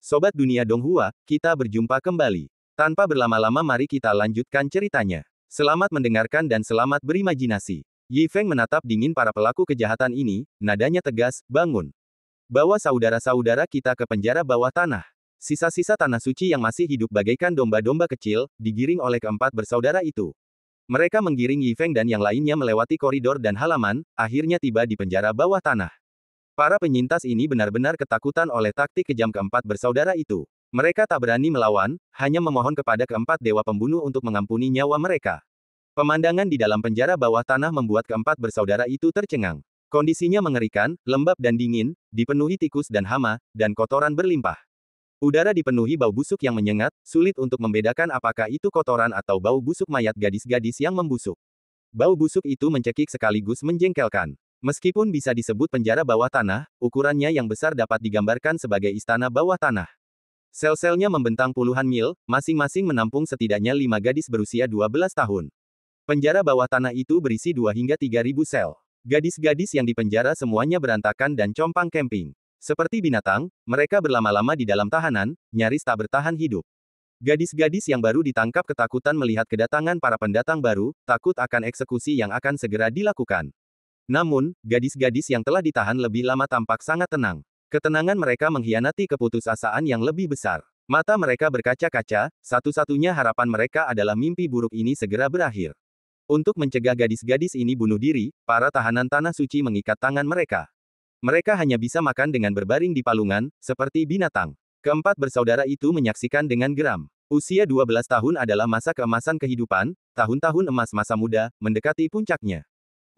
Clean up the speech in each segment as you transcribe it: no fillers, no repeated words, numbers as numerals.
Sobat Dunia Donghua, kita berjumpa kembali. Tanpa berlama-lama mari kita lanjutkan ceritanya. Selamat mendengarkan dan selamat berimajinasi. Yi Feng menatap dingin para pelaku kejahatan ini, nadanya tegas, bangun. Bawa saudara-saudara kita ke penjara bawah tanah. Sisa-sisa tanah suci yang masih hidup bagaikan domba-domba kecil, digiring oleh keempat bersaudara itu. Mereka menggiring Yi Feng dan yang lainnya melewati koridor dan halaman, akhirnya tiba di penjara bawah tanah. Para penyintas ini benar-benar ketakutan oleh taktik kejam keempat bersaudara itu. Mereka tak berani melawan, hanya memohon kepada keempat dewa pembunuh untuk mengampuni nyawa mereka. Pemandangan di dalam penjara bawah tanah membuat keempat bersaudara itu tercengang. Kondisinya mengerikan, lembab dan dingin, dipenuhi tikus dan hama, dan kotoran berlimpah. Udara dipenuhi bau busuk yang menyengat, sulit untuk membedakan apakah itu kotoran atau bau busuk mayat gadis-gadis yang membusuk. Bau busuk itu mencekik sekaligus menjengkelkan. Meskipun bisa disebut penjara bawah tanah, ukurannya yang besar dapat digambarkan sebagai istana bawah tanah. Sel-selnya membentang puluhan mil, masing-masing menampung setidaknya 5 gadis berusia 12 tahun. Penjara bawah tanah itu berisi 2 hingga 3.000 sel. Gadis-gadis yang dipenjara semuanya berantakan dan compang-camping. Seperti binatang, mereka berlama-lama di dalam tahanan, nyaris tak bertahan hidup. Gadis-gadis yang baru ditangkap ketakutan melihat kedatangan para pendatang baru, takut akan eksekusi yang akan segera dilakukan. Namun, gadis-gadis yang telah ditahan lebih lama tampak sangat tenang. Ketenangan mereka mengkhianati keputusasaan yang lebih besar. Mata mereka berkaca-kaca, satu-satunya harapan mereka adalah mimpi buruk ini segera berakhir. Untuk mencegah gadis-gadis ini bunuh diri, para tahanan tanah suci mengikat tangan mereka. Mereka hanya bisa makan dengan berbaring di palungan, seperti binatang. Keempat bersaudara itu menyaksikan dengan geram. Usia 12 tahun adalah masa keemasan kehidupan, tahun-tahun emas masa muda, mendekati puncaknya.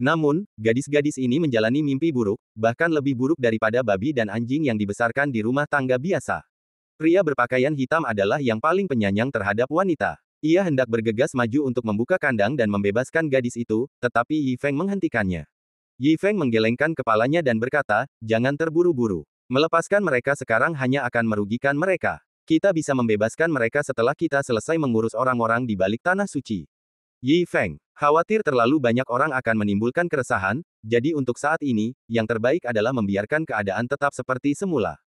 Namun, gadis-gadis ini menjalani mimpi buruk, bahkan lebih buruk daripada babi dan anjing yang dibesarkan di rumah tangga biasa. Pria berpakaian hitam adalah yang paling penyayang terhadap wanita. Ia hendak bergegas maju untuk membuka kandang dan membebaskan gadis itu, tetapi Yi Feng menghentikannya. Yi Feng menggelengkan kepalanya dan berkata, "Jangan terburu-buru. Melepaskan mereka sekarang hanya akan merugikan mereka. Kita bisa membebaskan mereka setelah kita selesai mengurus orang-orang di balik tanah suci." Yi Feng khawatir terlalu banyak orang akan menimbulkan keresahan, jadi untuk saat ini, yang terbaik adalah membiarkan keadaan tetap seperti semula.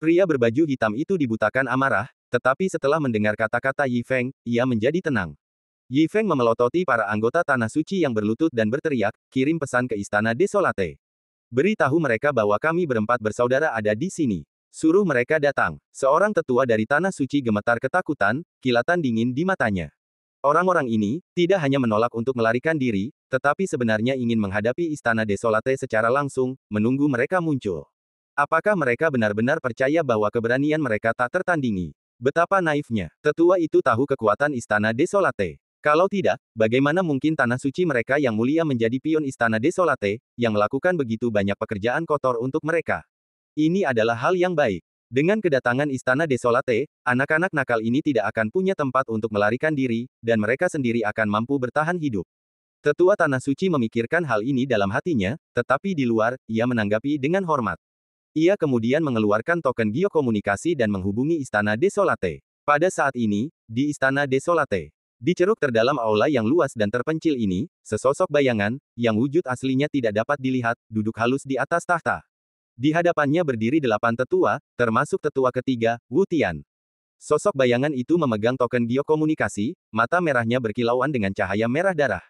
Pria berbaju hitam itu dibutakan amarah, tetapi setelah mendengar kata-kata Yi Feng, ia menjadi tenang. Yi Feng memelototi para anggota tanah suci yang berlutut dan berteriak, "Kirim pesan ke Istana Desolate. Beritahu mereka bahwa kami berempat bersaudara ada di sini. Suruh mereka datang." Seorang tetua dari tanah suci gemetar ketakutan, kilatan dingin di matanya. Orang-orang ini, tidak hanya menolak untuk melarikan diri, tetapi sebenarnya ingin menghadapi Istana Desolate secara langsung, menunggu mereka muncul. Apakah mereka benar-benar percaya bahwa keberanian mereka tak tertandingi? Betapa naifnya. Tetua itu tahu kekuatan Istana Desolate. Kalau tidak, bagaimana mungkin tanah suci mereka yang mulia menjadi pion Istana Desolate, yang melakukan begitu banyak pekerjaan kotor untuk mereka? Ini adalah hal yang baik. Dengan kedatangan Istana Desolate, anak-anak nakal ini tidak akan punya tempat untuk melarikan diri, dan mereka sendiri akan mampu bertahan hidup. Tetua Tanah Suci memikirkan hal ini dalam hatinya, tetapi di luar, ia menanggapi dengan hormat. Ia kemudian mengeluarkan token geokomunikasi dan menghubungi Istana Desolate. Pada saat ini, di Istana Desolate, di ceruk terdalam aula yang luas dan terpencil ini, sesosok bayangan, yang wujud aslinya tidak dapat dilihat, duduk halus di atas tahta. Di hadapannya berdiri 8 tetua, termasuk tetua ketiga, Wu Tian. Sosok bayangan itu memegang token geokomunikasi, mata merahnya berkilauan dengan cahaya merah darah.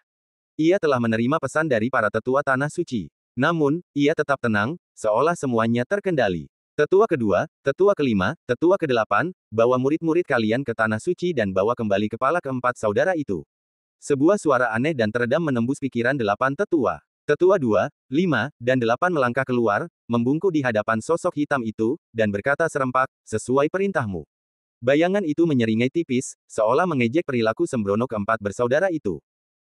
Ia telah menerima pesan dari para tetua tanah suci. Namun, ia tetap tenang, seolah semuanya terkendali. Tetua kedua, tetua kelima, tetua kedelapan, bawa murid-murid kalian ke tanah suci dan bawa kembali kepala keempat saudara itu. Sebuah suara aneh dan teredam menembus pikiran 8 tetua. Tetua 2, 5, dan 8 melangkah keluar, membungkuk di hadapan sosok hitam itu, dan berkata serempak, "Sesuai perintahmu." Bayangan itu menyeringai tipis, seolah mengejek perilaku sembrono keempat bersaudara itu.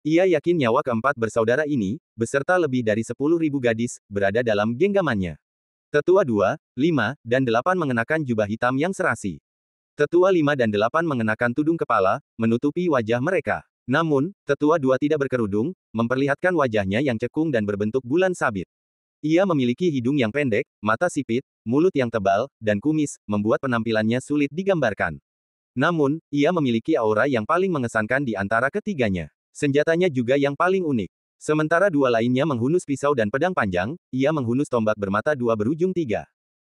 Ia yakin nyawa keempat bersaudara ini, beserta lebih dari 10.000 gadis, berada dalam genggamannya. Tetua 2, 5, dan 8 mengenakan jubah hitam yang serasi. Tetua 5 dan 8 mengenakan tudung kepala, menutupi wajah mereka. Namun, tetua 2 tidak berkerudung, memperlihatkan wajahnya yang cekung dan berbentuk bulan sabit. Ia memiliki hidung yang pendek, mata sipit, mulut yang tebal, dan kumis, membuat penampilannya sulit digambarkan. Namun, ia memiliki aura yang paling mengesankan di antara ketiganya. Senjatanya juga yang paling unik. Sementara 2 lainnya menghunus pisau dan pedang panjang, ia menghunus tombak bermata 2 berujung 3.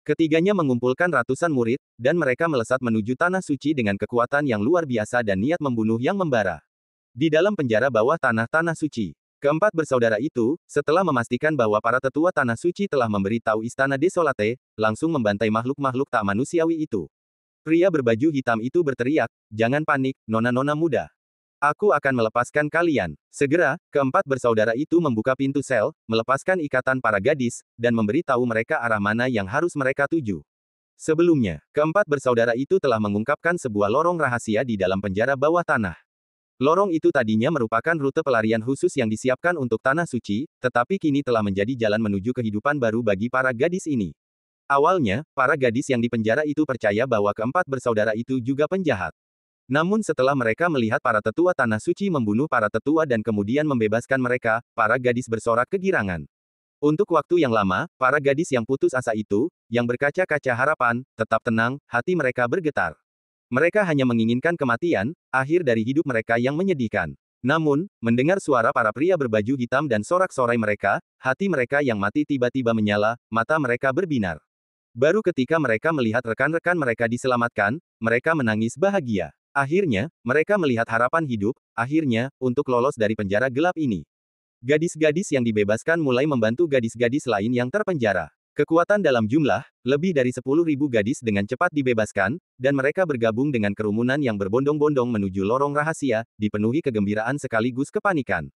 Ketiganya mengumpulkan ratusan murid, dan mereka melesat menuju tanah suci dengan kekuatan yang luar biasa dan niat membunuh yang membara. Di dalam penjara bawah tanah suci, keempat bersaudara itu, setelah memastikan bahwa para tetua tanah suci telah memberi tahu istana Desolate, langsung membantai makhluk-makhluk tak manusiawi itu. Pria berbaju hitam itu berteriak, "Jangan panik, nona-nona muda. Aku akan melepaskan kalian." Segera, keempat bersaudara itu membuka pintu sel, melepaskan ikatan para gadis, dan memberi tahu mereka arah mana yang harus mereka tuju. Sebelumnya, keempat bersaudara itu telah mengungkapkan sebuah lorong rahasia di dalam penjara bawah tanah. Lorong itu tadinya merupakan rute pelarian khusus yang disiapkan untuk tanah suci, tetapi kini telah menjadi jalan menuju kehidupan baru bagi para gadis ini. Awalnya, para gadis yang dipenjara itu percaya bahwa keempat bersaudara itu juga penjahat. Namun setelah mereka melihat para tetua tanah suci membunuh para tetua dan kemudian membebaskan mereka, para gadis bersorak kegirangan. Untuk waktu yang lama, para gadis yang putus asa itu, yang berkaca-kaca harapan, tetap tenang, hati mereka bergetar. Mereka hanya menginginkan kematian, akhir dari hidup mereka yang menyedihkan. Namun, mendengar suara para pria berbaju hitam dan sorak-sorai mereka, hati mereka yang mati tiba-tiba menyala, mata mereka berbinar. Baru ketika mereka melihat rekan-rekan mereka diselamatkan, mereka menangis bahagia. Akhirnya, mereka melihat harapan hidup, akhirnya, untuk lolos dari penjara gelap ini. Gadis-gadis yang dibebaskan mulai membantu gadis-gadis lain yang terpenjara. Kekuatan dalam jumlah, lebih dari 10.000 gadis dengan cepat dibebaskan, dan mereka bergabung dengan kerumunan yang berbondong-bondong menuju lorong rahasia, dipenuhi kegembiraan sekaligus kepanikan.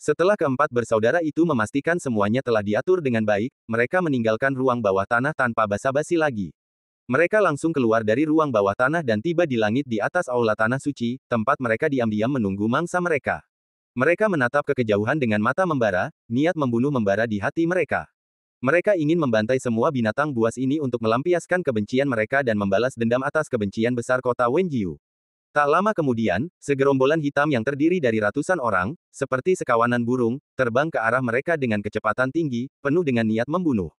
Setelah keempat bersaudara itu memastikan semuanya telah diatur dengan baik, mereka meninggalkan ruang bawah tanah tanpa basa-basi lagi. Mereka langsung keluar dari ruang bawah tanah dan tiba di langit di atas aula tanah suci, tempat mereka diam-diam menunggu mangsa mereka. Mereka menatap ke kejauhan dengan mata membara, niat membunuh membara di hati mereka. Mereka ingin membantai semua binatang buas ini untuk melampiaskan kebencian mereka dan membalas dendam atas kebencian besar kota Wenjiu. Tak lama kemudian, segerombolan hitam yang terdiri dari ratusan orang, seperti sekawanan burung, terbang ke arah mereka dengan kecepatan tinggi, penuh dengan niat membunuh.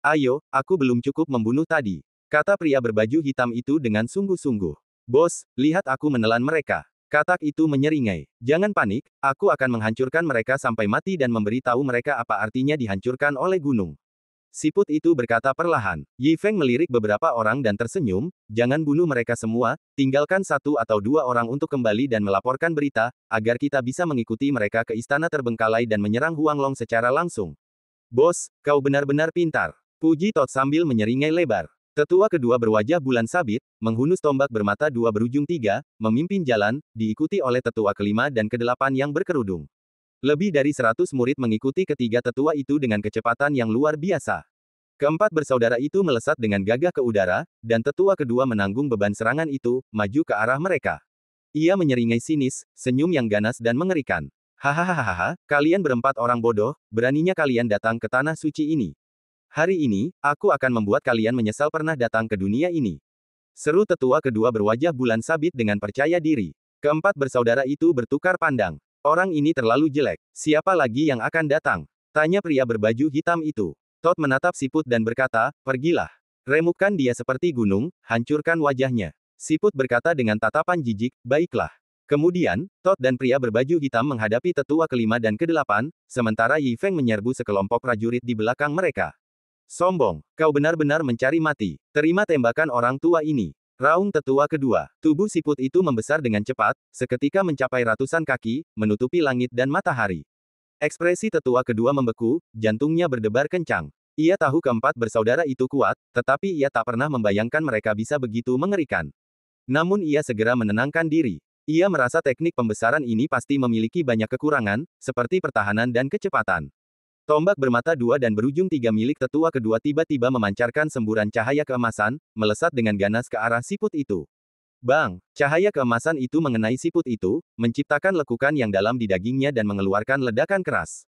"Ayo, aku belum cukup membunuh tadi," kata pria berbaju hitam itu dengan sungguh-sungguh. "Bos, lihat aku menelan mereka." Katak itu menyeringai. "Jangan panik, aku akan menghancurkan mereka sampai mati dan memberi tahu mereka apa artinya dihancurkan oleh gunung." Siput itu berkata perlahan. Yi Feng melirik beberapa orang dan tersenyum, "Jangan bunuh mereka semua, tinggalkan satu atau dua orang untuk kembali dan melaporkan berita, agar kita bisa mengikuti mereka ke istana terbengkalai dan menyerang Huanglong secara langsung." "Bos, kau benar-benar pintar," puji Tot sambil menyeringai lebar. Tetua kedua berwajah bulan sabit, menghunus tombak bermata dua berujung tiga, memimpin jalan, diikuti oleh tetua kelima dan kedelapan yang berkerudung. Lebih dari 100 murid mengikuti ketiga tetua itu dengan kecepatan yang luar biasa. Keempat bersaudara itu melesat dengan gagah ke udara, dan tetua kedua menanggung beban serangan itu, maju ke arah mereka. Ia menyeringai sinis, senyum yang ganas dan mengerikan. "Hahaha, kalian berempat orang bodoh, beraninya kalian datang ke tanah suci ini. Hari ini, aku akan membuat kalian menyesal pernah datang ke dunia ini." Seru tetua kedua berwajah bulan sabit dengan percaya diri. Keempat bersaudara itu bertukar pandang. "Orang ini terlalu jelek. Siapa lagi yang akan datang?" tanya pria berbaju hitam itu. Tot menatap siput dan berkata, "Pergilah. Remukkan dia seperti gunung, hancurkan wajahnya." Siput berkata dengan tatapan jijik, "Baiklah." Kemudian, Tot dan pria berbaju hitam menghadapi tetua kelima dan kedelapan, sementara Yi Feng menyerbu sekelompok prajurit di belakang mereka. "Sombong, kau benar-benar mencari mati. Terima tembakan orang tua ini." Raung tetua kedua. Tubuh siput itu membesar dengan cepat, seketika mencapai ratusan kaki, menutupi langit dan matahari. Ekspresi tetua kedua membeku, jantungnya berdebar kencang. Ia tahu keempat bersaudara itu kuat, tetapi ia tak pernah membayangkan mereka bisa begitu mengerikan. Namun ia segera menenangkan diri. Ia merasa teknik pembesaran ini pasti memiliki banyak kekurangan, seperti pertahanan dan kecepatan. Tombak bermata dua dan berujung tiga milik tetua kedua tiba-tiba memancarkan semburan cahaya keemasan, melesat dengan ganas ke arah siput itu. Bang! Cahaya keemasan itu mengenai siput itu, menciptakan lekukan yang dalam di dagingnya dan mengeluarkan ledakan keras.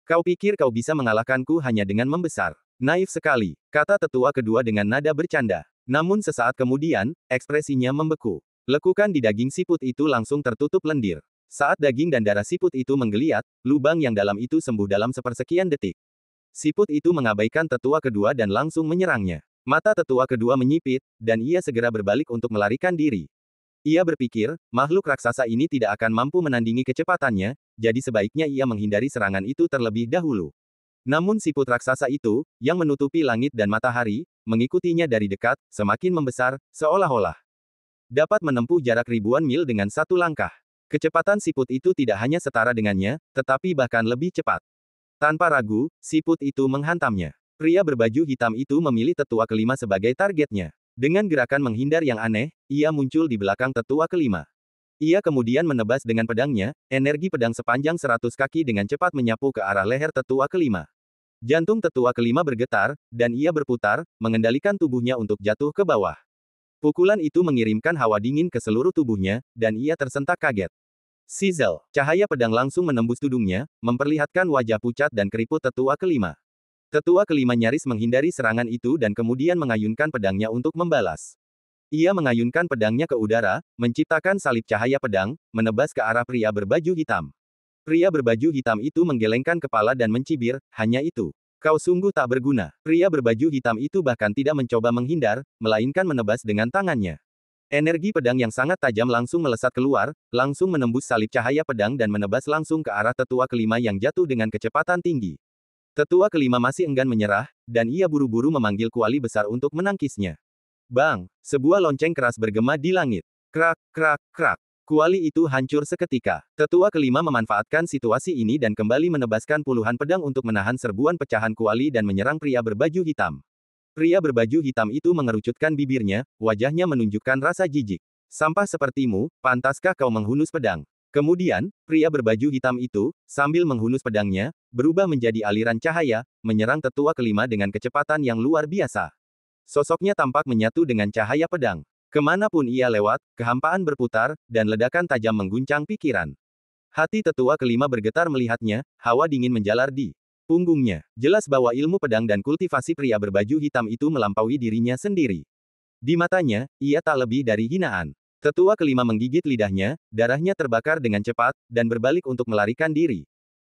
"Kau pikir kau bisa mengalahkanku hanya dengan membesar? Naif sekali," kata tetua kedua dengan nada bercanda. Namun sesaat kemudian, ekspresinya membeku. Lekukan di daging siput itu langsung tertutup lendir. Saat daging dan darah siput itu menggeliat, lubang yang dalam itu sembuh dalam sepersekian detik. Siput itu mengabaikan tetua kedua dan langsung menyerangnya. Mata tetua kedua menyipit, dan ia segera berbalik untuk melarikan diri. Ia berpikir, makhluk raksasa ini tidak akan mampu menandingi kecepatannya, jadi sebaiknya ia menghindari serangan itu terlebih dahulu. Namun siput raksasa itu, yang menutupi langit dan matahari, mengikutinya dari dekat, semakin membesar, seolah-olah dapat menempuh jarak ribuan mil dengan satu langkah. Kecepatan siput itu tidak hanya setara dengannya, tetapi bahkan lebih cepat. Tanpa ragu, siput itu menghantamnya. Pria berbaju hitam itu memilih tetua kelima sebagai targetnya. Dengan gerakan menghindar yang aneh, ia muncul di belakang tetua kelima. Ia kemudian menebas dengan pedangnya, energi pedang sepanjang 100 kaki dengan cepat menyapu ke arah leher tetua kelima. Jantung tetua kelima bergetar, dan ia berputar, mengendalikan tubuhnya untuk jatuh ke bawah. Pukulan itu mengirimkan hawa dingin ke seluruh tubuhnya, dan ia tersentak kaget. Sizzle, cahaya pedang langsung menembus tudungnya, memperlihatkan wajah pucat dan keriput tetua kelima. Tetua kelima nyaris menghindari serangan itu dan kemudian mengayunkan pedangnya untuk membalas. Ia mengayunkan pedangnya ke udara, menciptakan salib cahaya pedang, menebas ke arah pria berbaju hitam. Pria berbaju hitam itu menggelengkan kepala dan mencibir, hanya itu. Kau sungguh tak berguna. Pria berbaju hitam itu bahkan tidak mencoba menghindar, melainkan menebas dengan tangannya. Energi pedang yang sangat tajam langsung melesat keluar, langsung menembus salib cahaya pedang dan menebas langsung ke arah tetua kelima yang jatuh dengan kecepatan tinggi. Tetua kelima masih enggan menyerah, dan ia buru-buru memanggil kuali besar untuk menangkisnya. Bang! Sebuah lonceng keras bergema di langit. Krak, krak, krak. Kuali itu hancur seketika. Tetua kelima memanfaatkan situasi ini dan kembali menebaskan puluhan pedang untuk menahan serbuan pecahan kuali dan menyerang pria berbaju hitam. Pria berbaju hitam itu mengerucutkan bibirnya, wajahnya menunjukkan rasa jijik. Sampah sepertimu, pantaskah kau menghunus pedang? Kemudian, pria berbaju hitam itu, sambil menghunus pedangnya, berubah menjadi aliran cahaya, menyerang tetua kelima dengan kecepatan yang luar biasa. Sosoknya tampak menyatu dengan cahaya pedang. Kemanapun ia lewat, kehampaan berputar, dan ledakan tajam mengguncang pikiran. Hati tetua kelima bergetar melihatnya, hawa dingin menjalar di punggungnya. Jelas bahwa ilmu pedang dan kultivasi pria berbaju hitam itu melampaui dirinya sendiri. Di matanya, ia tak lebih dari hinaan. Tetua kelima menggigit lidahnya, darahnya terbakar dengan cepat, dan berbalik untuk melarikan diri.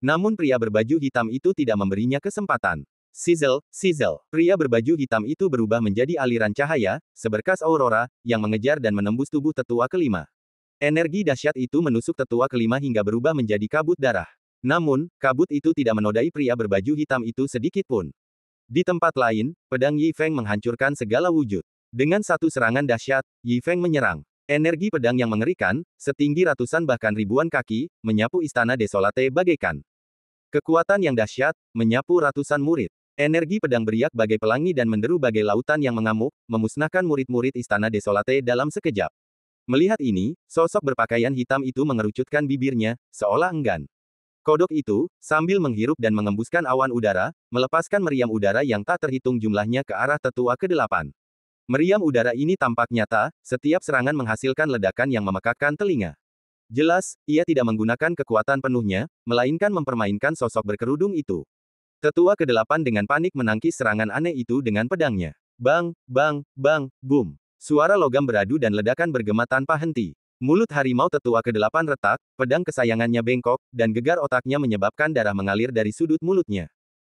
Namun pria berbaju hitam itu tidak memberinya kesempatan. Sizzle, sizzle. Pria berbaju hitam itu berubah menjadi aliran cahaya, seberkas aurora, yang mengejar dan menembus tubuh tetua kelima. Energi dahsyat itu menusuk tetua kelima hingga berubah menjadi kabut darah. Namun, kabut itu tidak menodai pria berbaju hitam itu sedikit pun. Di tempat lain, pedang Yi Feng menghancurkan segala wujud. Dengan satu serangan dahsyat, Yi Feng menyerang. Energi pedang yang mengerikan, setinggi ratusan bahkan ribuan kaki, menyapu istana desolate bagaikan kekuatan yang dahsyat, menyapu ratusan murid. Energi pedang beriak bagai pelangi dan menderu bagai lautan yang mengamuk, memusnahkan murid-murid istana desolate dalam sekejap. Melihat ini, sosok berpakaian hitam itu mengerucutkan bibirnya, seolah enggan. Kodok itu, sambil menghirup dan mengembuskan awan udara, melepaskan meriam udara yang tak terhitung jumlahnya ke arah tetua ke-8. Meriam udara ini tampak nyata, setiap serangan menghasilkan ledakan yang memekakkan telinga. Jelas, ia tidak menggunakan kekuatan penuhnya, melainkan mempermainkan sosok berkerudung itu. Tetua ke-8 dengan panik menangkis serangan aneh itu dengan pedangnya. Bang, bang, bang, boom. Suara logam beradu dan ledakan bergema tanpa henti. Mulut harimau tetua ke-8 retak, pedang kesayangannya bengkok, dan gegar otaknya menyebabkan darah mengalir dari sudut mulutnya.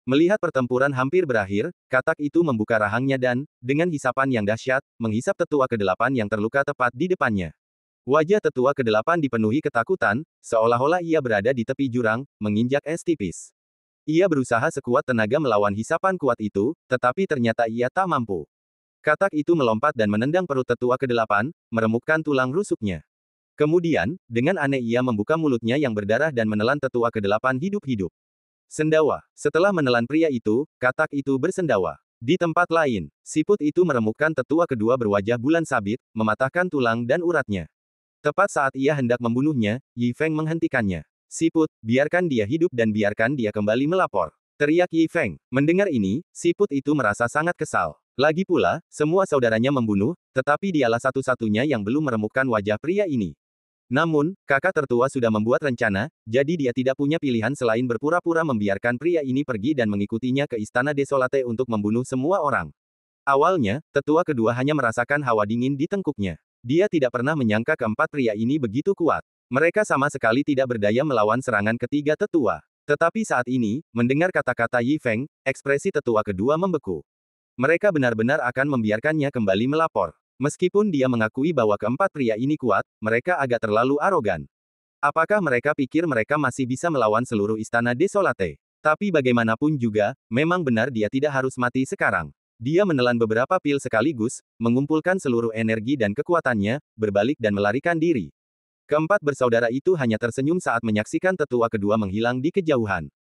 Melihat pertempuran hampir berakhir, katak itu membuka rahangnya dan, dengan hisapan yang dahsyat, menghisap tetua ke-8 yang terluka tepat di depannya. Wajah tetua ke-8 dipenuhi ketakutan, seolah-olah ia berada di tepi jurang, menginjak es tipis. Ia berusaha sekuat tenaga melawan hisapan kuat itu, tetapi ternyata ia tak mampu. Katak itu melompat dan menendang perut tetua ke-8, meremukkan tulang rusuknya. Kemudian, dengan aneh ia membuka mulutnya yang berdarah dan menelan tetua ke-8 hidup-hidup. Sendawa. Setelah menelan pria itu, katak itu bersendawa. Di tempat lain, siput itu meremukkan tetua kedua berwajah bulan sabit, mematahkan tulang dan uratnya. Tepat saat ia hendak membunuhnya, Yi Feng menghentikannya. Siput, biarkan dia hidup dan biarkan dia kembali melapor. Teriak Yi Feng. Mendengar ini, siput itu merasa sangat kesal. Lagi pula, semua saudaranya membunuh, tetapi dialah satu-satunya yang belum meremukkan wajah pria ini. Namun, kakak tertua sudah membuat rencana, jadi dia tidak punya pilihan selain berpura-pura membiarkan pria ini pergi dan mengikutinya ke istana desolate untuk membunuh semua orang. Awalnya, tetua kedua hanya merasakan hawa dingin di tengkuknya. Dia tidak pernah menyangka keempat pria ini begitu kuat. Mereka sama sekali tidak berdaya melawan serangan ketiga tetua. Tetapi saat ini, mendengar kata-kata Yi Feng, ekspresi tetua kedua membeku. Mereka benar-benar akan membiarkannya kembali melapor. Meskipun dia mengakui bahwa keempat pria ini kuat, mereka agak terlalu arogan. Apakah mereka pikir mereka masih bisa melawan seluruh istana desolate? Tapi bagaimanapun juga, memang benar dia tidak harus mati sekarang. Dia menelan beberapa pil sekaligus, mengumpulkan seluruh energi dan kekuatannya, berbalik dan melarikan diri. Keempat bersaudara itu hanya tersenyum saat menyaksikan tetua kedua menghilang di kejauhan.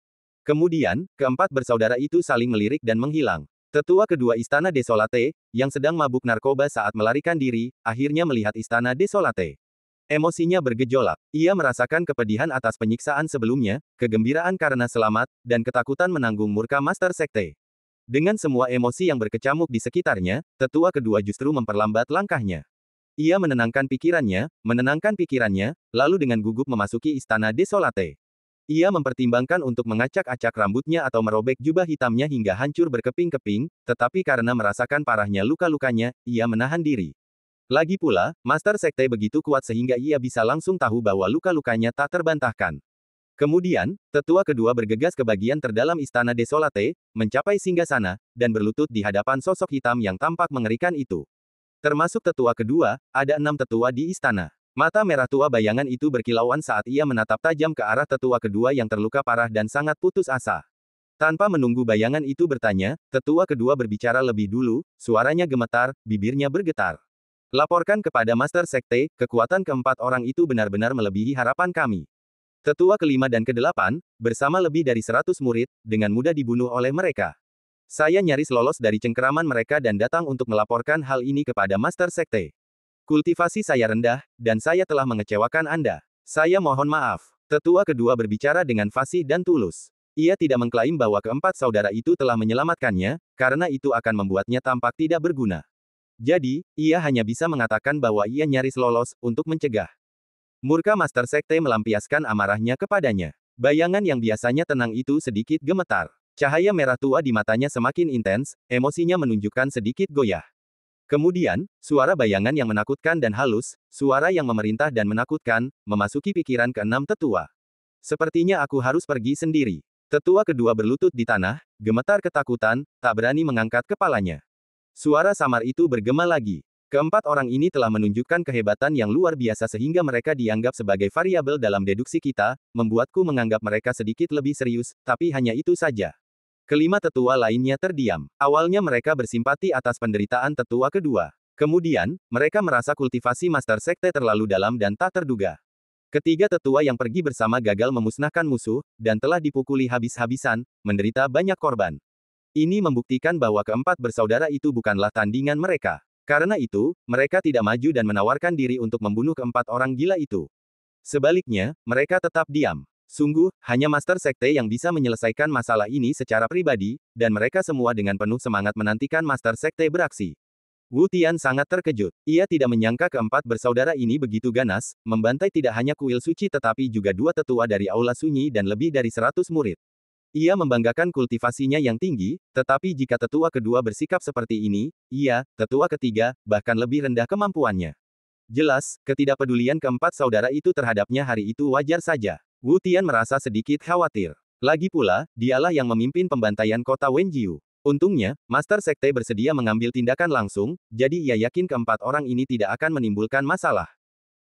Kemudian, keempat bersaudara itu saling melirik dan menghilang. Tetua kedua Istana Desolate, yang sedang mabuk narkoba saat melarikan diri, akhirnya melihat Istana Desolate. Emosinya bergejolak. Ia merasakan kepedihan atas penyiksaan sebelumnya, kegembiraan karena selamat, dan ketakutan menanggung murka Master Sekte. Dengan semua emosi yang berkecamuk di sekitarnya, tetua kedua justru memperlambat langkahnya. Ia menenangkan pikirannya, lalu dengan gugup memasuki Istana Desolate. Ia mempertimbangkan untuk mengacak-acak rambutnya atau merobek jubah hitamnya hingga hancur berkeping-keping, tetapi karena merasakan parahnya luka-lukanya, ia menahan diri. Lagi pula, Master Sekte begitu kuat sehingga ia bisa langsung tahu bahwa luka-lukanya tak terbantahkan. Kemudian, tetua kedua bergegas ke bagian terdalam Istana Desolate, mencapai singgasana, dan berlutut di hadapan sosok hitam yang tampak mengerikan itu. Termasuk tetua kedua, ada 6 tetua di istana. Mata merah tua bayangan itu berkilauan saat ia menatap tajam ke arah tetua kedua yang terluka parah dan sangat putus asa. Tanpa menunggu bayangan itu bertanya, tetua kedua berbicara lebih dulu, suaranya gemetar, bibirnya bergetar. Laporkan kepada Master Sekte, kekuatan keempat orang itu benar-benar melebihi harapan kami. Tetua kelima dan kedelapan, bersama lebih dari 100 murid, dengan mudah dibunuh oleh mereka. Saya nyaris lolos dari cengkeraman mereka dan datang untuk melaporkan hal ini kepada Master Sekte. Kultivasi saya rendah, dan saya telah mengecewakan Anda. Saya mohon maaf. Tetua kedua berbicara dengan fasih dan tulus. Ia tidak mengklaim bahwa keempat saudara itu telah menyelamatkannya, karena itu akan membuatnya tampak tidak berguna. Jadi, ia hanya bisa mengatakan bahwa ia nyaris lolos, untuk mencegah. Murka Master Sekte melampiaskan amarahnya kepadanya. Bayangan yang biasanya tenang itu sedikit gemetar. Cahaya merah tua di matanya semakin intens, emosinya menunjukkan sedikit goyah. Kemudian, suara bayangan yang menakutkan dan halus, suara yang memerintah dan menakutkan, memasuki pikiran keenam tetua. Sepertinya aku harus pergi sendiri. Tetua kedua berlutut di tanah, gemetar ketakutan, tak berani mengangkat kepalanya. Suara samar itu bergema lagi. Keempat orang ini telah menunjukkan kehebatan yang luar biasa sehingga mereka dianggap sebagai variabel dalam deduksi kita, membuatku menganggap mereka sedikit lebih serius, tapi hanya itu saja. Kelima tetua lainnya terdiam. Awalnya mereka bersimpati atas penderitaan tetua kedua. Kemudian, mereka merasa kultivasi Master Sekte terlalu dalam dan tak terduga. Ketiga tetua yang pergi bersama gagal memusnahkan musuh, dan telah dipukuli habis-habisan, menderita banyak korban. Ini membuktikan bahwa keempat bersaudara itu bukanlah tandingan mereka. Karena itu, mereka tidak maju dan menawarkan diri untuk membunuh keempat orang gila itu. Sebaliknya, mereka tetap diam. Sungguh, hanya Master Sekte yang bisa menyelesaikan masalah ini secara pribadi, dan mereka semua dengan penuh semangat menantikan Master Sekte beraksi. Wu Tian sangat terkejut. Ia tidak menyangka keempat bersaudara ini begitu ganas, membantai tidak hanya kuil suci tetapi juga 2 tetua dari Aula Sunyi dan lebih dari 100 murid. Ia membanggakan kultivasinya yang tinggi, tetapi jika tetua kedua bersikap seperti ini, ia, tetua ketiga, bahkan lebih rendah kemampuannya. Jelas, ketidakpedulian keempat saudara itu terhadapnya hari itu wajar saja. Wu Tian merasa sedikit khawatir. Lagi pula, dialah yang memimpin pembantaian kota Wenjiu. Untungnya, Master Sekte bersedia mengambil tindakan langsung, jadi ia yakin keempat orang ini tidak akan menimbulkan masalah.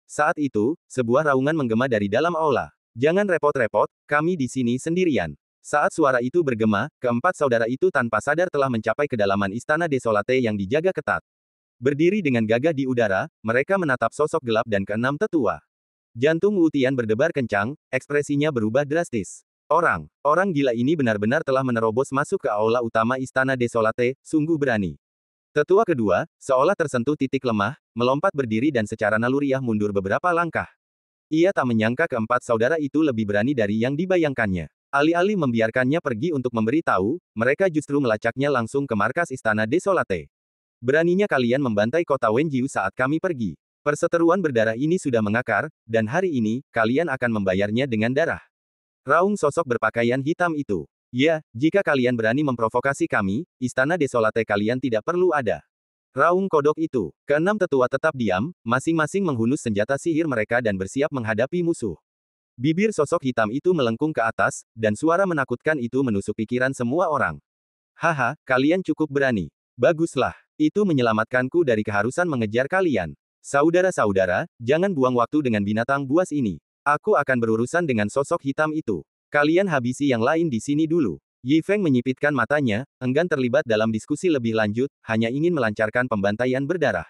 Saat itu, sebuah raungan menggema dari dalam aula. Jangan repot-repot, kami di sini sendirian. Saat suara itu bergema, keempat saudara itu tanpa sadar telah mencapai kedalaman Istana Desolate yang dijaga ketat. Berdiri dengan gagah di udara, mereka menatap sosok gelap dan keenam tetua. Jantung Wu Tian berdebar kencang, ekspresinya berubah drastis. Orang gila ini benar-benar telah menerobos masuk ke aula utama Istana Desolate, sungguh berani. Tetua kedua, seolah tersentuh titik lemah, melompat berdiri dan secara naluriah mundur beberapa langkah. Ia tak menyangka keempat saudara itu lebih berani dari yang dibayangkannya. Alih-alih membiarkannya pergi untuk memberi tahu, mereka justru melacaknya langsung ke markas Istana Desolate. Beraninya kalian membantai kota Wenjiu saat kami pergi. Perseteruan berdarah ini sudah mengakar, dan hari ini, kalian akan membayarnya dengan darah. Raung sosok berpakaian hitam itu. Ya, jika kalian berani memprovokasi kami, Istana Desolate kalian tidak perlu ada. Raung kodok itu. Keenam tetua tetap diam, masing-masing menghunus senjata sihir mereka dan bersiap menghadapi musuh. Bibir sosok hitam itu melengkung ke atas, dan suara menakutkan itu menusuk pikiran semua orang. Haha, kalian cukup berani. Baguslah, itu menyelamatkanku dari keharusan mengejar kalian. Saudara-saudara, jangan buang waktu dengan binatang buas ini. Aku akan berurusan dengan sosok hitam itu. Kalian habisi yang lain di sini dulu. Yi Feng menyipitkan matanya, enggan terlibat dalam diskusi lebih lanjut, hanya ingin melancarkan pembantaian berdarah.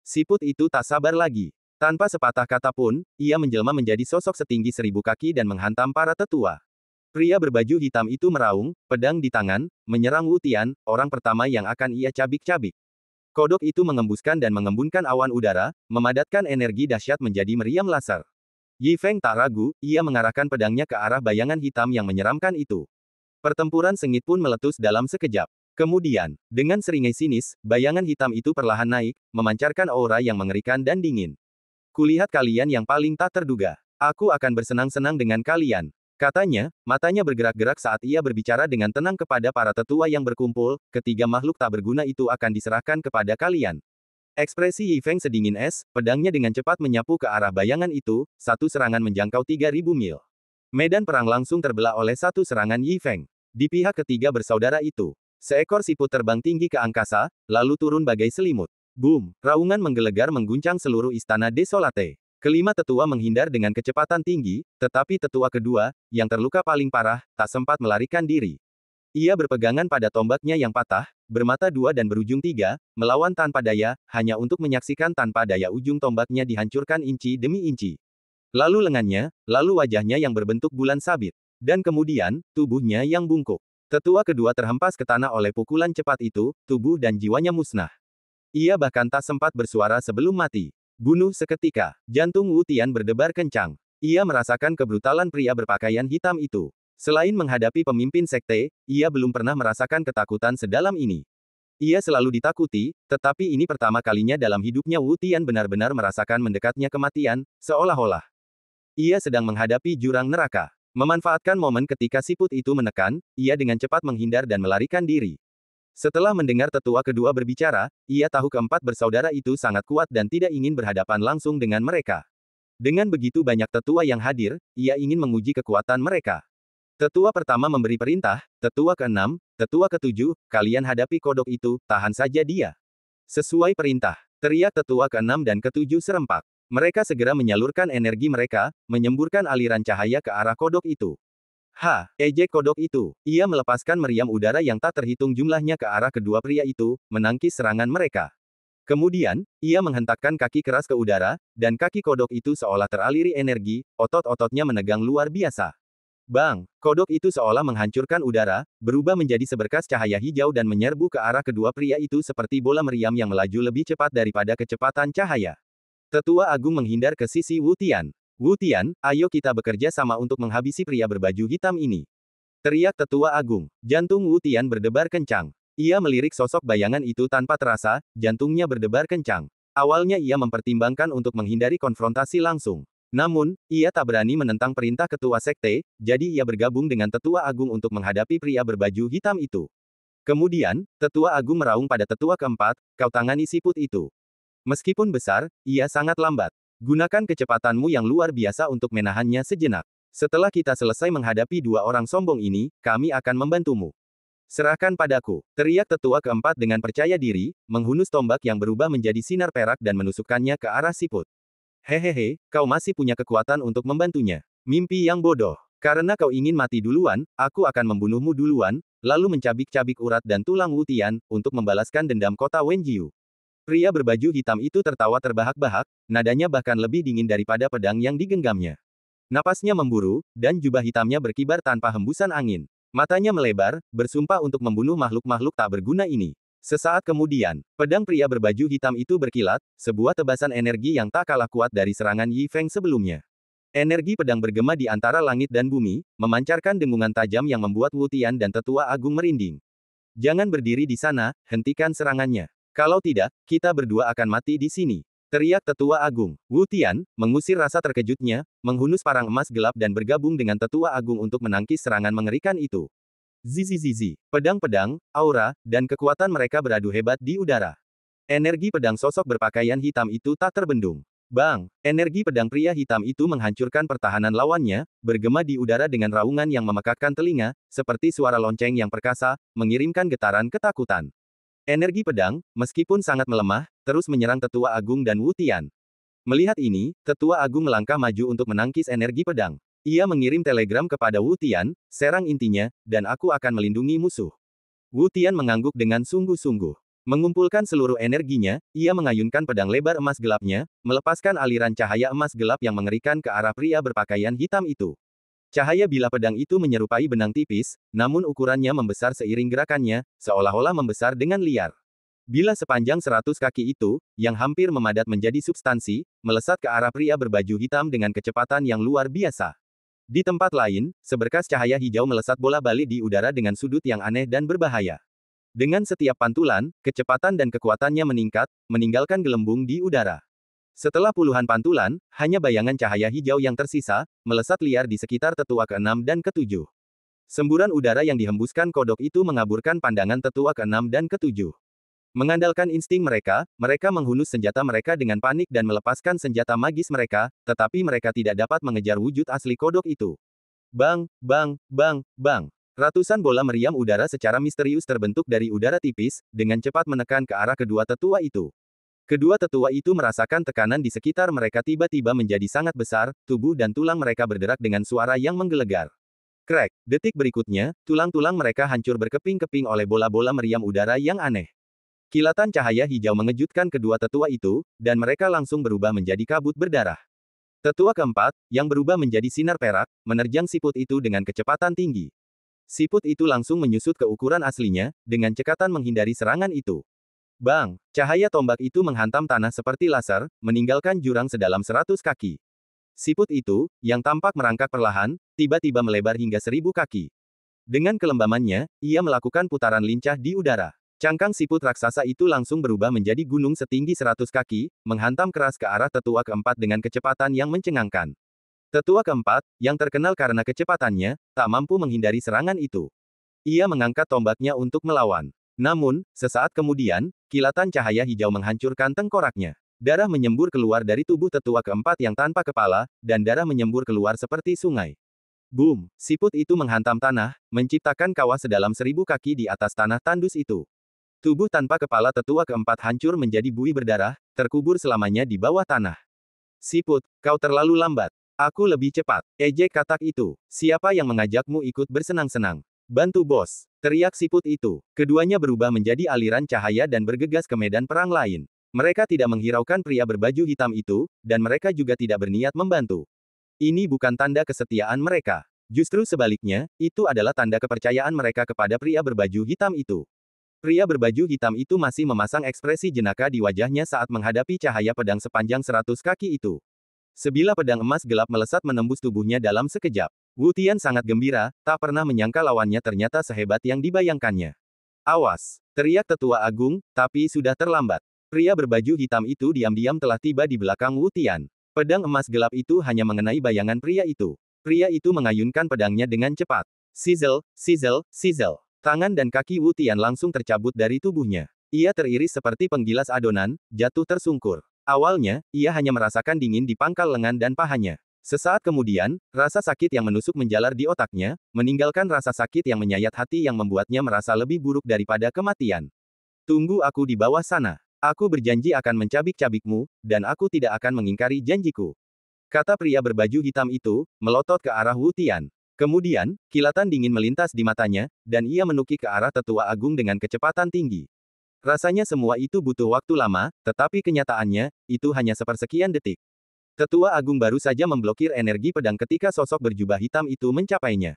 Siput itu tak sabar lagi. Tanpa sepatah kata pun, ia menjelma menjadi sosok setinggi 1000 kaki dan menghantam para tetua. Pria berbaju hitam itu meraung, pedang di tangan, menyerang Wu Tian, orang pertama yang akan ia cabik-cabik. Kodok itu mengembuskan dan mengembunkan awan udara, memadatkan energi dahsyat menjadi meriam laser. Yi Feng tak ragu, ia mengarahkan pedangnya ke arah bayangan hitam yang menyeramkan itu. Pertempuran sengit pun meletus dalam sekejap. Kemudian, dengan seringai sinis, bayangan hitam itu perlahan naik, memancarkan aura yang mengerikan dan dingin. Kulihat kalian yang paling tak terduga. Aku akan bersenang-senang dengan kalian. Katanya, matanya bergerak-gerak saat ia berbicara dengan tenang kepada para tetua yang berkumpul, ketiga makhluk tak berguna itu akan diserahkan kepada kalian. Ekspresi Yi Feng sedingin es, pedangnya dengan cepat menyapu ke arah bayangan itu, satu serangan menjangkau 3000 mil. Medan perang langsung terbelah oleh satu serangan Yi Feng. Di pihak ketiga bersaudara itu, seekor siput terbang tinggi ke angkasa, lalu turun bagai selimut. Boom! Raungan menggelegar mengguncang seluruh istana Desolate. Kelima tetua menghindar dengan kecepatan tinggi, tetapi tetua kedua, yang terluka paling parah, tak sempat melarikan diri. Ia berpegangan pada tombaknya yang patah, bermata dua dan berujung tiga, melawan tanpa daya, hanya untuk menyaksikan tanpa daya ujung tombaknya dihancurkan inci demi inci. Lalu lengannya, lalu wajahnya yang berbentuk bulan sabit. Dan kemudian, tubuhnya yang bungkuk. Tetua kedua terhempas ke tanah oleh pukulan cepat itu, tubuh dan jiwanya musnah. Ia bahkan tak sempat bersuara sebelum mati. Bunuh seketika. Jantung Wu Tian berdebar kencang. Ia merasakan kebrutalan pria berpakaian hitam itu. Selain menghadapi pemimpin sekte, ia belum pernah merasakan ketakutan sedalam ini. Ia selalu ditakuti, tetapi ini pertama kalinya dalam hidupnya Wu Tian benar-benar merasakan mendekatnya kematian, seolah-olah ia sedang menghadapi jurang neraka. Memanfaatkan momen ketika siput itu menekan, ia dengan cepat menghindar dan melarikan diri. Setelah mendengar tetua kedua berbicara, ia tahu keempat bersaudara itu sangat kuat dan tidak ingin berhadapan langsung dengan mereka. Dengan begitu banyak tetua yang hadir, ia ingin menguji kekuatan mereka. Tetua pertama memberi perintah, tetua keenam, tetua ketujuh, kalian hadapi kodok itu, tahan saja dia. Sesuai perintah, teriak tetua keenam dan ketujuh serempak. Mereka segera menyalurkan energi mereka, menyemburkan aliran cahaya ke arah kodok itu. Ejek kodok itu. Ia melepaskan meriam udara yang tak terhitung jumlahnya ke arah kedua pria itu, menangkis serangan mereka. Kemudian, ia menghentakkan kaki keras ke udara, dan kaki kodok itu seolah teraliri energi, otot-ototnya menegang luar biasa. Bang! Kodok itu seolah menghancurkan udara, berubah menjadi seberkas cahaya hijau dan menyerbu ke arah kedua pria itu seperti bola meriam yang melaju lebih cepat daripada kecepatan cahaya. Tetua Agung menghindar ke sisi Wu Tian. Wu Tian, ayo kita bekerja sama untuk menghabisi pria berbaju hitam ini. Teriak Tetua Agung. Jantung Wu Tian berdebar kencang. Ia melirik sosok bayangan itu tanpa terasa, jantungnya berdebar kencang. Awalnya ia mempertimbangkan untuk menghindari konfrontasi langsung. Namun, ia tak berani menentang perintah ketua sekte, jadi ia bergabung dengan Tetua Agung untuk menghadapi pria berbaju hitam itu. Kemudian, Tetua Agung meraung pada tetua keempat, kau tangani siput itu. Meskipun besar, ia sangat lambat. Gunakan kecepatanmu yang luar biasa untuk menahannya sejenak. Setelah kita selesai menghadapi dua orang sombong ini, kami akan membantumu. Serahkan padaku, teriak tetua keempat dengan percaya diri, menghunus tombak yang berubah menjadi sinar perak dan menusukkannya ke arah siput. Hehehe, kau masih punya kekuatan untuk membantunya. Mimpi yang bodoh. Karena kau ingin mati duluan, aku akan membunuhmu duluan, lalu mencabik-cabik urat dan tulang Wu Tian, untuk membalaskan dendam kota Wenjiu. Pria berbaju hitam itu tertawa terbahak-bahak, nadanya bahkan lebih dingin daripada pedang yang digenggamnya. Napasnya memburu, dan jubah hitamnya berkibar tanpa hembusan angin. Matanya melebar, bersumpah untuk membunuh makhluk-makhluk tak berguna ini. Sesaat kemudian, pedang pria berbaju hitam itu berkilat, sebuah tebasan energi yang tak kalah kuat dari serangan Yi Feng sebelumnya. Energi pedang bergema di antara langit dan bumi, memancarkan dengungan tajam yang membuat Wu Tian dan Tetua Agung merinding. Jangan berdiri di sana, hentikan serangannya. Kalau tidak, kita berdua akan mati di sini. Teriak Tetua Agung. Wu Tian, mengusir rasa terkejutnya, menghunus parang emas gelap dan bergabung dengan Tetua Agung untuk menangkis serangan mengerikan itu. Zizi. Pedang-pedang, aura, dan kekuatan mereka beradu hebat di udara. Energi pedang sosok berpakaian hitam itu tak terbendung. Bang! Energi pedang pria hitam itu menghancurkan pertahanan lawannya, bergema di udara dengan raungan yang memekakkan telinga, seperti suara lonceng yang perkasa, mengirimkan getaran ketakutan. Energi pedang, meskipun sangat melemah, terus menyerang Tetua Agung dan Wu Tian. Melihat ini, Tetua Agung melangkah maju untuk menangkis energi pedang. Ia mengirim telegram kepada Wu Tian, serang intinya, dan aku akan melindungi musuh. Wu Tian mengangguk dengan sungguh-sungguh. Mengumpulkan seluruh energinya, ia mengayunkan pedang lebar emas gelapnya, melepaskan aliran cahaya emas gelap yang mengerikan ke arah pria berpakaian hitam itu. Cahaya bilah pedang itu menyerupai benang tipis, namun ukurannya membesar seiring gerakannya, seolah-olah membesar dengan liar. Bilah sepanjang 100 kaki itu, yang hampir memadat menjadi substansi, melesat ke arah pria berbaju hitam dengan kecepatan yang luar biasa. Di tempat lain, seberkas cahaya hijau melesat bola-balik di udara dengan sudut yang aneh dan berbahaya. Dengan setiap pantulan, kecepatan dan kekuatannya meningkat, meninggalkan gelembung di udara. Setelah puluhan pantulan, hanya bayangan cahaya hijau yang tersisa, melesat liar di sekitar tetua ke-6 dan ke-7. Semburan udara yang dihembuskan kodok itu mengaburkan pandangan tetua ke-6 dan ke-7. Mengandalkan insting mereka, mereka menghunus senjata mereka dengan panik dan melepaskan senjata magis mereka, tetapi mereka tidak dapat mengejar wujud asli kodok itu. Bang, bang, bang, bang. Ratusan bola meriam udara secara misterius terbentuk dari udara tipis, dengan cepat menekan ke arah kedua tetua itu. Kedua tetua itu merasakan tekanan di sekitar mereka tiba-tiba menjadi sangat besar, tubuh dan tulang mereka berderak dengan suara yang menggelegar. Krek, detik berikutnya, tulang-tulang mereka hancur berkeping-keping oleh bola-bola meriam udara yang aneh. Kilatan cahaya hijau mengejutkan kedua tetua itu, dan mereka langsung berubah menjadi kabut berdarah. Tetua keempat, yang berubah menjadi sinar perak, menerjang siput itu dengan kecepatan tinggi. Siput itu langsung menyusut ke ukuran aslinya, dengan cekatan menghindari serangan itu. Bang! Cahaya tombak itu menghantam tanah seperti laser, meninggalkan jurang sedalam 100 kaki. Siput itu, yang tampak merangkak perlahan, tiba-tiba melebar hingga 1000 kaki. Dengan kelembamannya, ia melakukan putaran lincah di udara. Cangkang siput raksasa itu langsung berubah menjadi gunung setinggi 100 kaki, menghantam keras ke arah tetua keempat dengan kecepatan yang mencengangkan. Tetua keempat, yang terkenal karena kecepatannya, tak mampu menghindari serangan itu. Ia mengangkat tombaknya untuk melawan. Namun, sesaat kemudian, kilatan cahaya hijau menghancurkan tengkoraknya. Darah menyembur keluar dari tubuh tetua keempat yang tanpa kepala, dan darah menyembur keluar seperti sungai. Boom! Siput itu menghantam tanah, menciptakan kawah sedalam 1000 kaki di atas tanah tandus itu. Tubuh tanpa kepala tetua keempat hancur menjadi buih berdarah, terkubur selamanya di bawah tanah. Siput, kau terlalu lambat. Aku lebih cepat. Ejek katak itu. Siapa yang mengajakmu ikut bersenang-senang? Bantu bos. Teriak siput itu. Keduanya berubah menjadi aliran cahaya dan bergegas ke medan perang lain. Mereka tidak menghiraukan pria berbaju hitam itu, dan mereka juga tidak berniat membantu. Ini bukan tanda kesetiaan mereka. Justru sebaliknya, itu adalah tanda kepercayaan mereka kepada pria berbaju hitam itu. Pria berbaju hitam itu masih memasang ekspresi jenaka di wajahnya saat menghadapi cahaya pedang sepanjang 100 kaki itu. Sebilah pedang emas gelap melesat menembus tubuhnya dalam sekejap. Wu Tian sangat gembira, tak pernah menyangka lawannya ternyata sehebat yang dibayangkannya. Awas! Teriak tetua agung, tapi sudah terlambat. Pria berbaju hitam itu diam-diam telah tiba di belakang Wu Tian. Pedang emas gelap itu hanya mengenai bayangan pria itu. Pria itu mengayunkan pedangnya dengan cepat. Sizzle, sizzle, sizzle. Tangan dan kaki Wu Tian langsung tercabut dari tubuhnya. Ia teriris seperti penggilas adonan, jatuh tersungkur. Awalnya, ia hanya merasakan dingin di pangkal lengan dan pahanya. Sesaat kemudian, rasa sakit yang menusuk menjalar di otaknya, meninggalkan rasa sakit yang menyayat hati yang membuatnya merasa lebih buruk daripada kematian. Tunggu aku di bawah sana. Aku berjanji akan mencabik-cabikmu, dan aku tidak akan mengingkari janjiku. Kata pria berbaju hitam itu, melotot ke arah Wu Tian. Kemudian, kilatan dingin melintas di matanya, dan ia menukik ke arah tetua agung dengan kecepatan tinggi. Rasanya semua itu butuh waktu lama, tetapi kenyataannya, itu hanya sepersekian detik. Tetua agung baru saja memblokir energi pedang ketika sosok berjubah hitam itu mencapainya.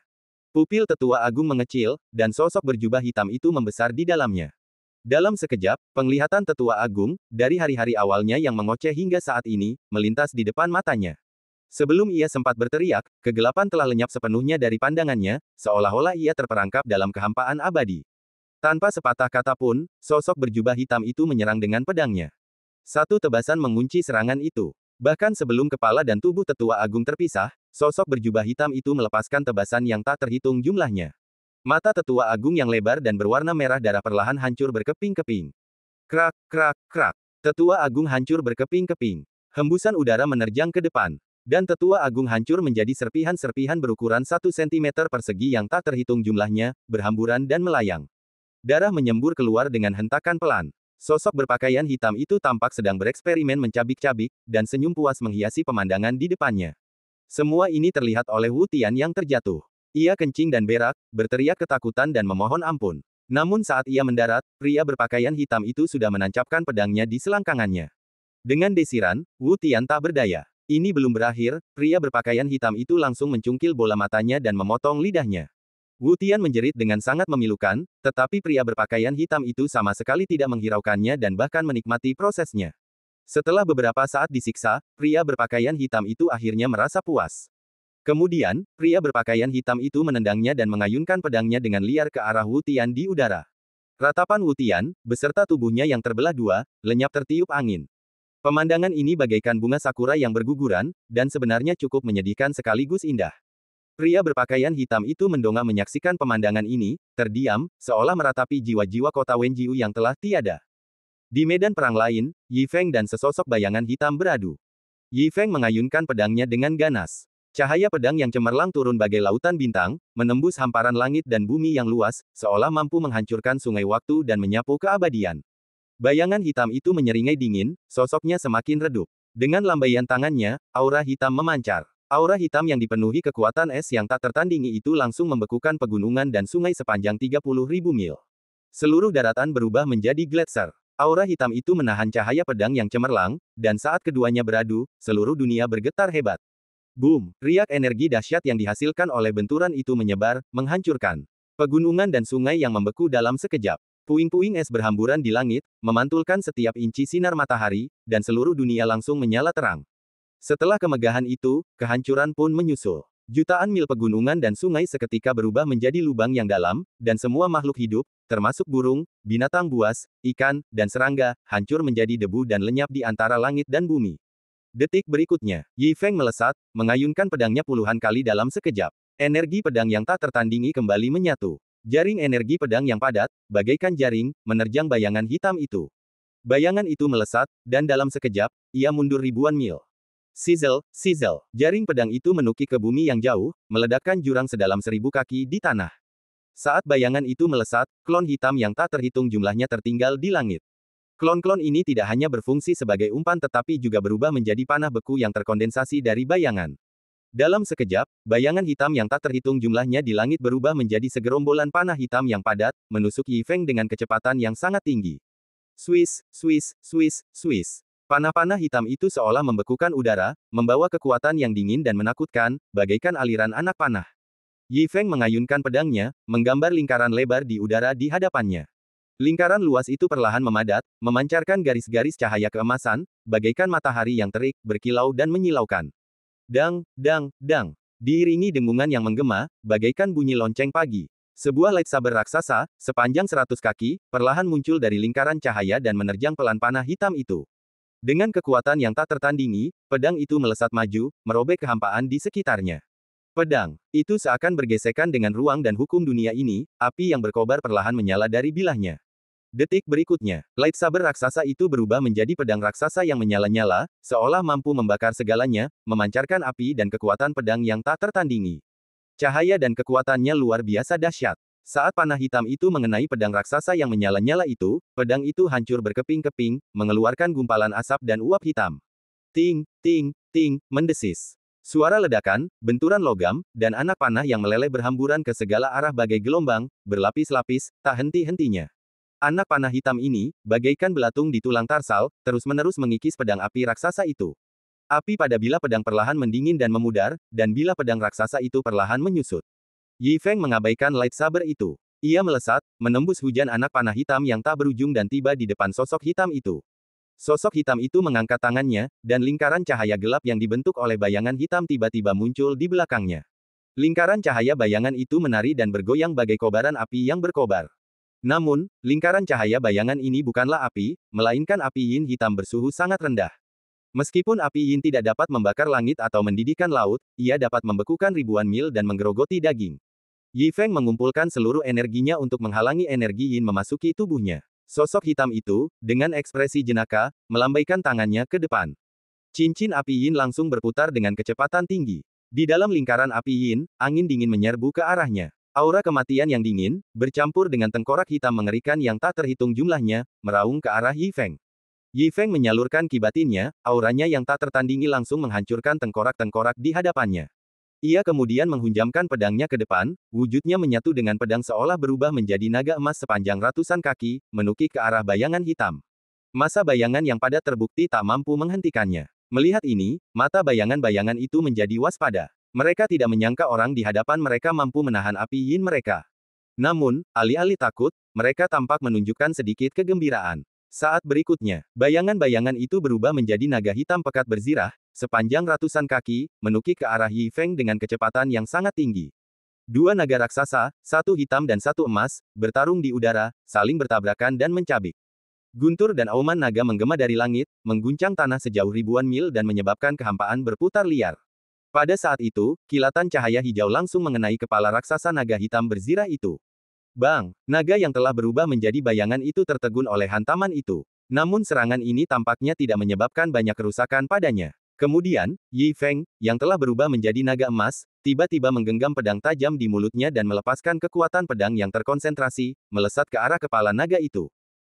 Pupil tetua agung mengecil, dan sosok berjubah hitam itu membesar di dalamnya. Dalam sekejap, penglihatan tetua agung, dari hari-hari awalnya yang mengoceh hingga saat ini, melintas di depan matanya. Sebelum ia sempat berteriak, kegelapan telah lenyap sepenuhnya dari pandangannya, seolah-olah ia terperangkap dalam kehampaan abadi. Tanpa sepatah kata pun, sosok berjubah hitam itu menyerang dengan pedangnya. Satu tebasan mengunci serangan itu. Bahkan sebelum kepala dan tubuh tetua agung terpisah, sosok berjubah hitam itu melepaskan tebasan yang tak terhitung jumlahnya. Mata tetua agung yang lebar dan berwarna merah darah perlahan hancur berkeping-keping. Krak, krak, krak. Tetua agung hancur berkeping-keping. Hembusan udara menerjang ke depan. Dan tetua agung hancur menjadi serpihan-serpihan berukuran 1 cm persegi yang tak terhitung jumlahnya, berhamburan dan melayang. Darah menyembur keluar dengan hentakan pelan. Sosok berpakaian hitam itu tampak sedang bereksperimen mencabik-cabik, dan senyum puas menghiasi pemandangan di depannya. Semua ini terlihat oleh Wu Tian yang terjatuh. Ia kencing dan berak, berteriak ketakutan dan memohon ampun. Namun saat ia mendarat, pria berpakaian hitam itu sudah menancapkan pedangnya di selangkangannya. Dengan desiran, Wu Tian tak berdaya. Ini belum berakhir, pria berpakaian hitam itu langsung mencungkil bola matanya dan memotong lidahnya. Wu Tian menjerit dengan sangat memilukan, tetapi pria berpakaian hitam itu sama sekali tidak menghiraukannya dan bahkan menikmati prosesnya. Setelah beberapa saat disiksa, pria berpakaian hitam itu akhirnya merasa puas. Kemudian, pria berpakaian hitam itu menendangnya dan mengayunkan pedangnya dengan liar ke arah Wu Tian di udara. Ratapan Wu Tian, beserta tubuhnya yang terbelah dua, lenyap tertiup angin. Pemandangan ini bagaikan bunga sakura yang berguguran, dan sebenarnya cukup menyedihkan sekaligus indah. Pria berpakaian hitam itu mendongak menyaksikan pemandangan ini, terdiam, seolah meratapi jiwa-jiwa kota Wenjiu yang telah tiada. Di medan perang lain, Yi Feng dan sesosok bayangan hitam beradu. Yi Feng mengayunkan pedangnya dengan ganas. Cahaya pedang yang cemerlang turun bagai lautan bintang, menembus hamparan langit dan bumi yang luas, seolah mampu menghancurkan sungai waktu dan menyapu keabadian. Bayangan hitam itu menyeringai dingin, sosoknya semakin redup. Dengan lambaian tangannya, aura hitam memancar. Aura hitam yang dipenuhi kekuatan es yang tak tertandingi itu langsung membekukan pegunungan dan sungai sepanjang 30.000 mil. Seluruh daratan berubah menjadi gletser. Aura hitam itu menahan cahaya pedang yang cemerlang, dan saat keduanya beradu, seluruh dunia bergetar hebat. Boom! Riak energi dahsyat yang dihasilkan oleh benturan itu menyebar, menghancurkan pegunungan dan sungai yang membeku dalam sekejap. Puing-puing es berhamburan di langit, memantulkan setiap inci sinar matahari, dan seluruh dunia langsung menyala terang. Setelah kemegahan itu, kehancuran pun menyusul. Jutaan mil pegunungan dan sungai seketika berubah menjadi lubang yang dalam, dan semua makhluk hidup, termasuk burung, binatang buas, ikan, dan serangga, hancur menjadi debu dan lenyap di antara langit dan bumi. Detik berikutnya, Yi Feng melesat, mengayunkan pedangnya puluhan kali dalam sekejap. Energi pedang yang tak tertandingi kembali menyatu. Jaring energi pedang yang padat, bagaikan jaring, menerjang bayangan hitam itu. Bayangan itu melesat, dan dalam sekejap, ia mundur ribuan mil. Sizzle, sizzle. Jaring pedang itu menukik ke bumi yang jauh, meledakkan jurang sedalam 1000 kaki di tanah. Saat bayangan itu melesat, klon hitam yang tak terhitung jumlahnya tertinggal di langit. Klon-klon ini tidak hanya berfungsi sebagai umpan tetapi juga berubah menjadi panah beku yang terkondensasi dari bayangan. Dalam sekejap, bayangan hitam yang tak terhitung jumlahnya di langit berubah menjadi segerombolan panah hitam yang padat, menusuk Yi Feng dengan kecepatan yang sangat tinggi. Swiss, swiss, swiss, swiss. Panah-panah hitam itu seolah membekukan udara, membawa kekuatan yang dingin dan menakutkan, bagaikan aliran anak panah. Yi Feng mengayunkan pedangnya, menggambar lingkaran lebar di udara di hadapannya. Lingkaran luas itu perlahan memadat, memancarkan garis-garis cahaya keemasan, bagaikan matahari yang terik, berkilau dan menyilaukan. Dang, dang, dang. Diiringi dengungan yang menggema, bagaikan bunyi lonceng pagi. Sebuah lightsaber raksasa, sepanjang 100 kaki, perlahan muncul dari lingkaran cahaya dan menerjang pelan panah hitam itu. Dengan kekuatan yang tak tertandingi, pedang itu melesat maju, merobek kehampaan di sekitarnya. Pedang itu seakan bergesekan dengan ruang dan hukum dunia ini, api yang berkobar perlahan menyala dari bilahnya. Detik berikutnya, lightsaber raksasa itu berubah menjadi pedang raksasa yang menyala-nyala, seolah mampu membakar segalanya, memancarkan api dan kekuatan pedang yang tak tertandingi. Cahaya dan kekuatannya luar biasa dahsyat. Saat panah hitam itu mengenai pedang raksasa yang menyala-nyala itu, pedang itu hancur berkeping-keping, mengeluarkan gumpalan asap dan uap hitam. Ting, ting, ting, mendesis. Suara ledakan, benturan logam, dan anak panah yang meleleh berhamburan ke segala arah bagai gelombang, berlapis-lapis, tak henti-hentinya. Anak panah hitam ini, bagaikan belatung di tulang tarsal, terus-menerus mengikis pedang api raksasa itu. Api pada bilah pedang perlahan mendingin dan memudar, dan bilah pedang raksasa itu perlahan menyusut. Yi Feng mengabaikan lightsaber itu. Ia melesat, menembus hujan anak panah hitam yang tak berujung dan tiba di depan sosok hitam itu. Sosok hitam itu mengangkat tangannya, dan lingkaran cahaya gelap yang dibentuk oleh bayangan hitam tiba-tiba muncul di belakangnya. Lingkaran cahaya bayangan itu menari dan bergoyang bagai kobaran api yang berkobar. Namun, lingkaran cahaya bayangan ini bukanlah api, melainkan api yin hitam bersuhu sangat rendah. Meskipun api yin tidak dapat membakar langit atau mendidihkan laut, ia dapat membekukan ribuan mil dan menggerogoti daging. Yi Feng mengumpulkan seluruh energinya untuk menghalangi energi yin memasuki tubuhnya. Sosok hitam itu, dengan ekspresi jenaka, melambaikan tangannya ke depan. Cincin api yin langsung berputar dengan kecepatan tinggi. Di dalam lingkaran api yin, angin dingin menyerbu ke arahnya. Aura kematian yang dingin, bercampur dengan tengkorak hitam mengerikan yang tak terhitung jumlahnya, meraung ke arah Yi Feng. Yi Feng menyalurkan ki batinnya, auranya yang tak tertandingi langsung menghancurkan tengkorak-tengkorak di hadapannya. Ia kemudian menghunjamkan pedangnya ke depan, wujudnya menyatu dengan pedang seolah berubah menjadi naga emas sepanjang ratusan kaki, menukik ke arah bayangan hitam. Masa bayangan yang padat terbukti tak mampu menghentikannya. Melihat ini, mata bayangan-bayangan itu menjadi waspada. Mereka tidak menyangka orang di hadapan mereka mampu menahan api yin mereka. Namun, alih-alih takut, mereka tampak menunjukkan sedikit kegembiraan. Saat berikutnya, bayangan-bayangan itu berubah menjadi naga hitam pekat berzirah, sepanjang ratusan kaki, menukik ke arah Yi Feng dengan kecepatan yang sangat tinggi. Dua naga raksasa, satu hitam dan satu emas, bertarung di udara, saling bertabrakan dan mencabik. Guntur dan auman naga menggema dari langit, mengguncang tanah sejauh ribuan mil dan menyebabkan kehampaan berputar liar. Pada saat itu, kilatan cahaya hijau langsung mengenai kepala raksasa naga hitam berzirah itu. Bang! Naga yang telah berubah menjadi bayangan itu tertegun oleh hantaman itu. Namun serangan ini tampaknya tidak menyebabkan banyak kerusakan padanya. Kemudian, Yi Feng, yang telah berubah menjadi naga emas, tiba-tiba menggenggam pedang tajam di mulutnya dan melepaskan kekuatan pedang yang terkonsentrasi, melesat ke arah kepala naga itu.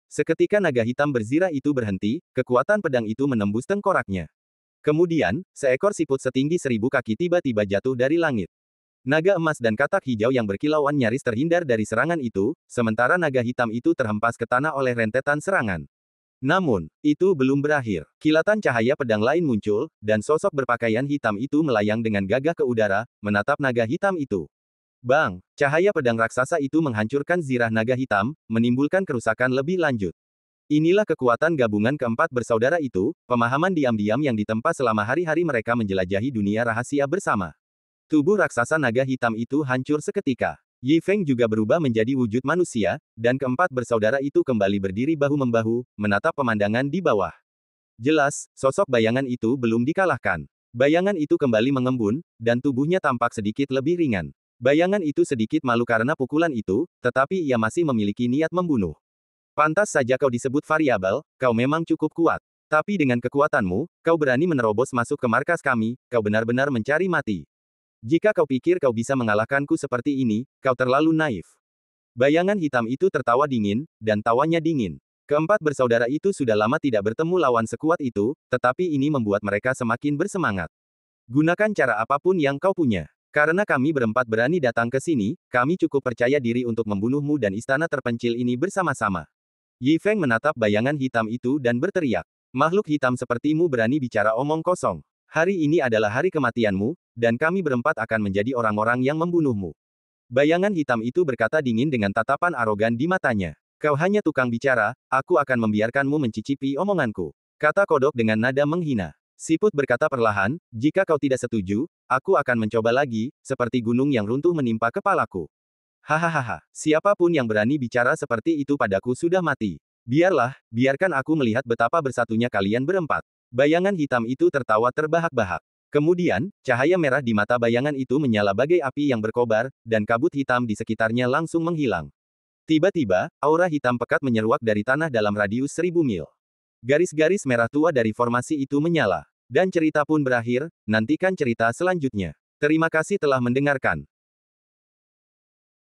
Seketika naga hitam berzirah itu berhenti, kekuatan pedang itu menembus tengkoraknya. Kemudian, seekor siput setinggi 1000 kaki tiba-tiba jatuh dari langit. Naga emas dan katak hijau yang berkilauan nyaris terhindar dari serangan itu, sementara naga hitam itu terhempas ke tanah oleh rentetan serangan. Namun, itu belum berakhir. Kilatan cahaya pedang lain muncul, dan sosok berpakaian hitam itu melayang dengan gagah ke udara, menatap naga hitam itu. Bang! Cahaya pedang raksasa itu menghancurkan zirah naga hitam, menimbulkan kerusakan lebih lanjut. Inilah kekuatan gabungan keempat bersaudara itu, pemahaman diam-diam yang ditempa selama hari-hari mereka menjelajahi dunia rahasia bersama. Tubuh raksasa naga hitam itu hancur seketika. Yi Feng juga berubah menjadi wujud manusia, dan keempat bersaudara itu kembali berdiri bahu-membahu, menatap pemandangan di bawah. Jelas, sosok bayangan itu belum dikalahkan. Bayangan itu kembali mengembun, dan tubuhnya tampak sedikit lebih ringan. Bayangan itu sedikit malu karena pukulan itu, tetapi ia masih memiliki niat membunuh. Pantas saja kau disebut variabel, kau memang cukup kuat. Tapi dengan kekuatanmu, kau berani menerobos masuk ke markas kami, kau benar-benar mencari mati. Jika kau pikir kau bisa mengalahkanku seperti ini, kau terlalu naif. Bayangan hitam itu tertawa dingin, dan tawanya dingin. Keempat bersaudara itu sudah lama tidak bertemu lawan sekuat itu, tetapi ini membuat mereka semakin bersemangat. Gunakan cara apapun yang kau punya. Karena kami berempat berani datang ke sini, kami cukup percaya diri untuk membunuhmu dan istana terpencil ini bersama-sama. Yi Feng menatap bayangan hitam itu dan berteriak. Makhluk hitam sepertimu berani bicara omong kosong. Hari ini adalah hari kematianmu, dan kami berempat akan menjadi orang-orang yang membunuhmu. Bayangan hitam itu berkata dingin dengan tatapan arogan di matanya. Kau hanya tukang bicara, aku akan membiarkanmu mencicipi omonganku. Kata kodok dengan nada menghina. Siput berkata perlahan, jika kau tidak setuju, aku akan mencoba lagi, seperti gunung yang runtuh menimpa kepalaku. Hahaha, siapapun yang berani bicara seperti itu padaku sudah mati. Biarkan aku melihat betapa bersatunya kalian berempat. Bayangan hitam itu tertawa terbahak-bahak. Kemudian, cahaya merah di mata bayangan itu menyala bagai api yang berkobar, dan kabut hitam di sekitarnya langsung menghilang. Tiba-tiba, aura hitam pekat menyeruak dari tanah dalam radius 1000 mil. Garis-garis merah tua dari formasi itu menyala. Dan cerita pun berakhir, nantikan cerita selanjutnya. Terima kasih telah mendengarkan.